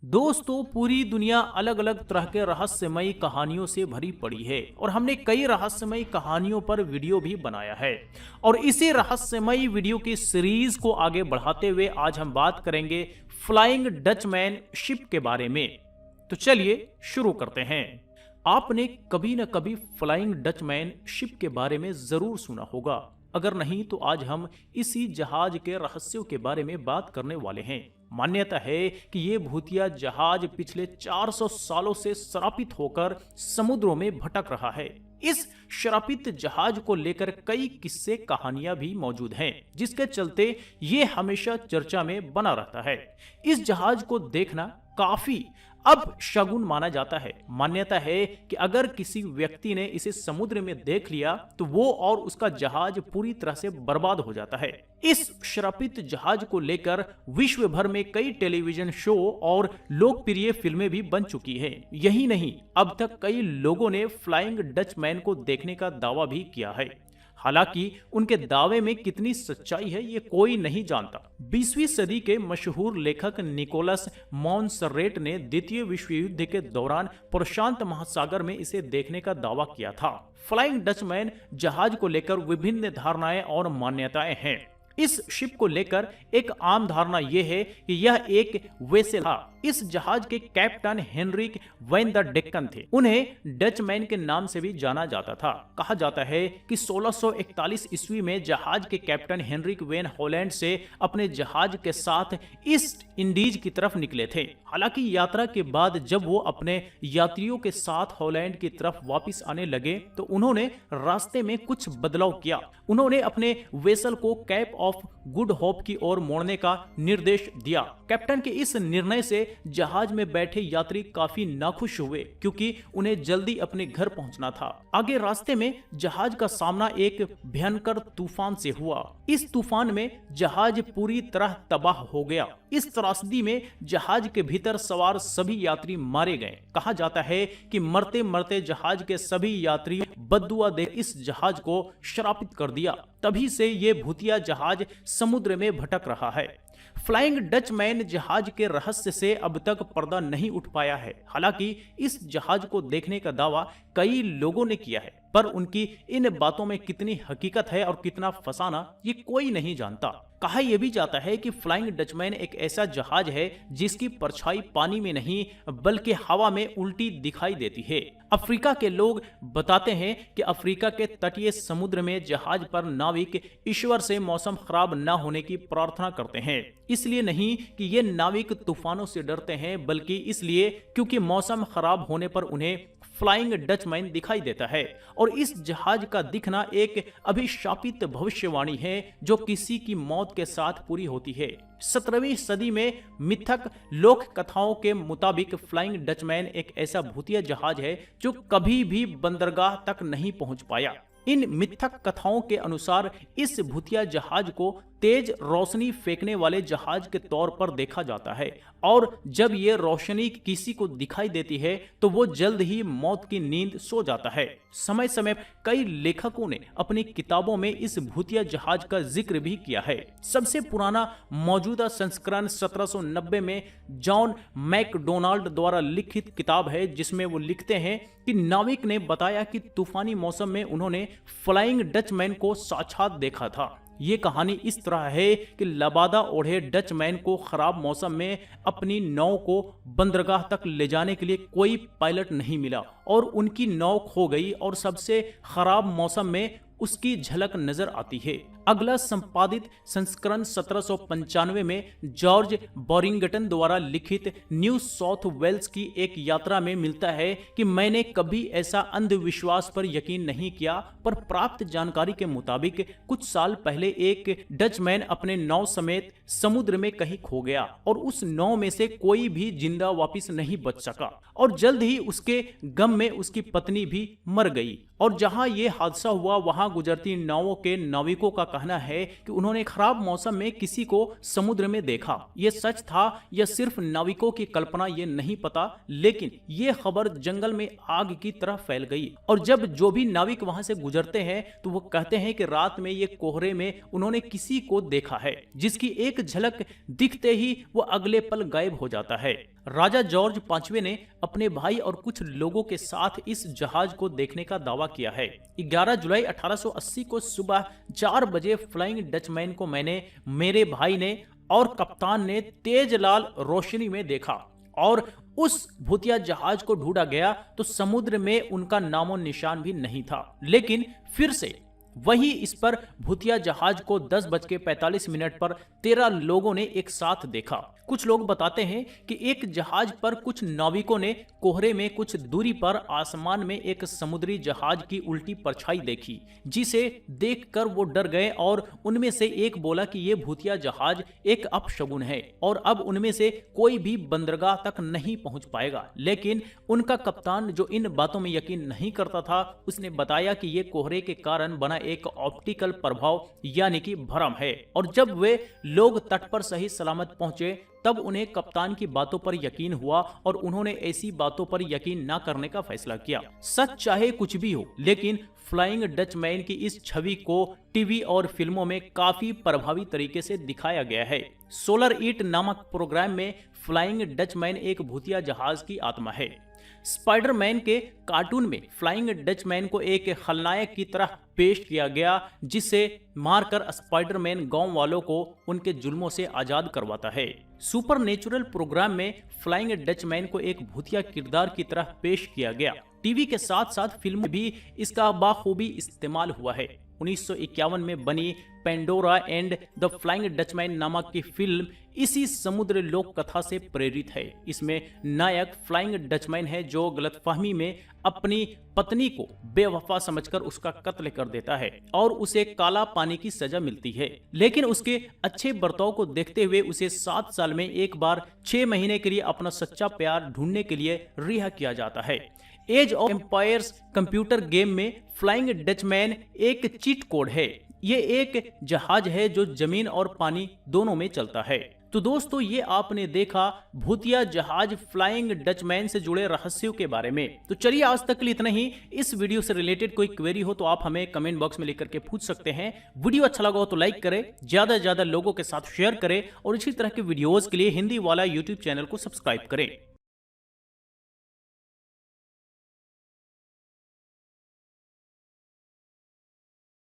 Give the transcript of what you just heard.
दोस्तों, पूरी दुनिया अलग अलग तरह के रहस्यमयी कहानियों से भरी पड़ी है और हमने कई रहस्यमयी कहानियों पर वीडियो भी बनाया है। और इसी रहस्यमयी वीडियो की सीरीज को आगे बढ़ाते हुए आज हम बात करेंगे फ्लाइंग डचमैन शिप के बारे में। तो चलिए शुरू करते हैं। आपने कभी न कभी फ्लाइंग डचमैन शिप के बारे में जरूर सुना होगा। अगर नहीं तो आज हम इसी जहाज के रहस्यों के बारे में बात करने वाले हैं। मान्यता है कि ये भूतिया जहाज पिछले 400 सालों से श्रापित होकर समुद्रों में भटक रहा है। इस श्रापित जहाज को लेकर कई किस्से कहानियां भी मौजूद हैं, जिसके चलते ये हमेशा चर्चा में बना रहता है। इस जहाज को देखना काफी अब शगुन माना जाता है। मान्यता है कि अगर किसी व्यक्ति ने इसे समुद्र में देख लिया तो वो और उसका जहाज पूरी तरह से बर्बाद हो जाता है। इस श्रापित जहाज को लेकर विश्व भर में कई टेलीविजन शो और लोकप्रिय फिल्में भी बन चुकी हैं। यही नहीं, अब तक कई लोगों ने फ्लाइंग डचमैन को देखने का दावा भी किया है। हालांकि उनके दावे में कितनी सच्चाई है ये कोई नहीं जानता। 20वीं सदी के मशहूर लेखक निकोलस मॉन्सर्रेट ने द्वितीय विश्व युद्ध के दौरान प्रशांत महासागर में इसे देखने का दावा किया था। फ्लाइंग डचमैन जहाज को लेकर विभिन्न धारणाएं और मान्यताएं हैं। इस शिप को लेकर एक आम धारणा यह है कि यह एक वेसल था। इस जहाज के captain Hendrik van der Decken थे। उन्हें डचमैन के नाम से भी जाना जाता था। कहा जाता है कि 1641 ईस्वी में जहाज के कैप्टन हेनरिक वैन हॉलैंड से अपने जहाज के साथ ईस्ट इंडीज की तरफ निकले थे। हालांकि यात्रा के बाद जब वो अपने यात्रियों के साथ हॉलैंड की तरफ वापस आने लगे तो उन्होंने रास्ते में कुछ बदलाव किया। उन्होंने अपने वेसल को कैप ऑफ गुड होप की ओर मोड़ने का निर्देश दिया। कैप्टन के इस निर्णय से जहाज में बैठे यात्री काफी नाखुश हुए, क्योंकि उन्हें जल्दी अपने घर पहुंचना था। आगे रास्ते में जहाज का सामना एक भयंकर तूफान से हुआ। इस तूफान में जहाज पूरी तरह तबाह हो गया। इस त्रासदी में जहाज के भीतर सवार सभी यात्री मारे गए। कहा जाता है कि मरते मरते जहाज के सभी यात्री बद्दुआ दे इस जहाज को श्रापित कर दिया। तभी से ये भूतिया जहाज समुद्र में भटक रहा है। फ्लाइंग डचमैन जहाज के रहस्य से अब तक पर्दा नहीं उठ पाया है। हालांकि इस जहाज को देखने का दावा कई लोगों ने किया है, पर उनकी इन बातों में कितनी हकीकत है और कितना फसाना ये कोई नहीं जानता। कहा यह भी जाता है कि फ्लाइंग डचमैन एक ऐसा जहाज है जिसकी परछाई पानी में नहीं बल्कि हवा में उल्टी दिखाई देती है। अफ्रीका के लोग बताते हैं कि अफ्रीका के तटीय समुद्र में जहाज पर नाविक ईश्वर से मौसम खराब न होने की प्रार्थना करते हैं। इसलिए नहीं कि ये नाविक तूफानों से डरते हैं, बल्कि इसलिए क्योंकि मौसम खराब होने पर उन्हें फ्लाइंग डचमैन दिखाई देता है। और इस जहाज का दिखना एक अभिशापित भविष्यवाणी है जो किसी की मौत के साथ पूरी होती है। 17वीं सदी में मिथक लोक कथाओं के मुताबिक फ्लाइंग डचमैन एक ऐसा भूतिया जहाज है जो कभी भी बंदरगाह तक नहीं पहुंच पाया। इन मिथक कथाओं के अनुसार इस भूतिया जहाज को तेज रोशनी फेंकने वाले जहाज के तौर पर देखा जाता है, और जब ये रोशनी किसी को दिखाई देती है तो वो जल्द ही मौत की नींद सो जाता है। समय समय कई लेखकों ने अपनी किताबों में इस भूतिया जहाज का जिक्र भी किया है। सबसे पुराना मौजूदा संस्करण 1790 में जॉन मैकडोनाल्ड द्वारा लिखित किताब है, जिसमें वो लिखते हैं कि नाविक ने बताया कि तूफानी मौसम में उन्होंने फ्लाइंग डचमैन को साक्षात देखा था। ये कहानी इस तरह है कि लबादा ओढ़े डचमैन को खराब मौसम में अपनी नाव को बंदरगाह तक ले जाने के लिए कोई पायलट नहीं मिला और उनकी नाव खो गई और सबसे खराब मौसम में उसकी झलक नजर आती है। अगला संपादित संस्करण 1795 में जॉर्ज बोरिंगटन द्वारा लिखित न्यू साउथ वेल्स की एक यात्रा में मिलता है कि मैंने कभी ऐसा अंधविश्वास पर यकीन नहीं किया, पर प्राप्त जानकारी के मुताबिक कुछ साल पहले एक डचमैन अपने नाव समेत समुद्र में कहीं खो गया और उस नाव में से कोई भी जिंदा वापस नहीं बच सका, और जल्द ही उसके गम में उसकी पत्नी भी मर गई। और जहां ये हादसा हुआ वहां गुजरती नावों के नाविकों का कहना है कि उन्होंने खराब मौसम में किसी को समुद्र में देखा। ये सच था या सिर्फ नाविकों की कल्पना, ये नहीं पता, लेकिन ये खबर जंगल में आग की तरह फैल गई। और जब जो भी नाविक वहां से गुजरते हैं तो वो कहते हैं कि रात में ये कोहरे में उन्होंने किसी को देखा है, जिसकी एक झलक दिखते ही वो अगले पल गायब हो जाता है। राजा जॉर्ज पांचवें ने अपने भाई और कुछ लोगों के साथ इस जहाज को देखने का दावा किया है। 11 जुलाई 1880 को सुबह 4 बजे फ्लाइंग डचमैन को मैंने, मेरे भाई ने और कप्तान ने तेज लाल रोशनी में देखा और उस भूतिया जहाज को ढूंढा गया तो समुद्र में उनका नामो निशान भी नहीं था। लेकिन फिर से वही इस पर भूतिया जहाज को 10:45 पर 13 लोगों ने एक साथ देखा। कुछ लोग बताते हैं कि एक जहाज पर कुछ नाविकों ने कोहरे में कुछ दूरी पर आसमान में एक समुद्री जहाज की उल्टी परछाई देखी, जिसे देखकर वो डर गए और उनमें से एक बोला कि ये भूतिया जहाज एक अपशगुन है और अब उनमें से कोई भी बंदरगाह तक नहीं पहुंच पाएगा। लेकिन उनका कप्तान, जो इन बातों में यकीन नहीं करता था, उसने बताया कि ये कोहरे के कारण बना एक ऑप्टिकल प्रभाव यानी कि भ्रम है। और जब वे लोग तट पर सही सलामत पहुंचे तब उन्हें कप्तान की बातों पर यकीन हुआ और उन्होंने ऐसी बातों पर यकीन न करने का फैसला किया। सच चाहे कुछ भी हो, लेकिन फ्लाइंग डचमैन की इस छवि को टीवी और फिल्मों में काफी प्रभावी तरीके से दिखाया गया है। सोलर ईट नामक प्रोग्राम में फ्लाइंग डचमैन एक भूतिया जहाज की आत्मा है। स्पाइडरमैन के कार्टून में फ्लाइंग डचमैन को एक खलनायक की तरह पेश किया गया, जिसे मारकर स्पाइडरमैन गांव वालों को उनके जुल्मों से आजाद करवाता है। सुपरनेचुरल प्रोग्राम में फ्लाइंग डचमैन को एक भूतिया किरदार की तरह पेश किया गया। टीवी के साथ साथ फिल्म में भी इसका बाखूबी इस्तेमाल हुआ है। 1951 में बनी Pandora and the flying Dutchman नामक की फिल्म इसी समुद्र लोक कथा से प्रेरित है। इसमें नायक फ्लाइंग डचमैन है जो गलतफहमी में अपनी पत्नी को बेवफा समझकर उसका कत्ल कर देता है और उसे काला पानी की सजा मिलती है। लेकिन उसके अच्छे बर्ताव को देखते हुए उसे 7 साल में एक बार 6 महीने के लिए अपना सच्चा प्यार ढूंढने के लिए रिहा किया जाता है। Age of Empires computer game में फ्लाइंग डचमैन एक चीट कोड है। ये एक जहाज है जो जमीन और पानी दोनों में चलता है। तो दोस्तों, ये आपने देखा भूतिया जहाज फ्लाइंग डचमैन से जुड़े रहस्यों के बारे में। तो चलिए, आज तक के लिए इतना ही। इस वीडियो से रिलेटेड कोई क्वेरी हो तो आप हमें कमेंट बॉक्स में लिख करके पूछ सकते हैं। वीडियो अच्छा लगा हो तो लाइक करें, ज्यादा से ज्यादा लोगों के साथ शेयर करें और इसी तरह के वीडियोज के लिए हिंदी वाला यूट्यूब चैनल को सब्सक्राइब करें।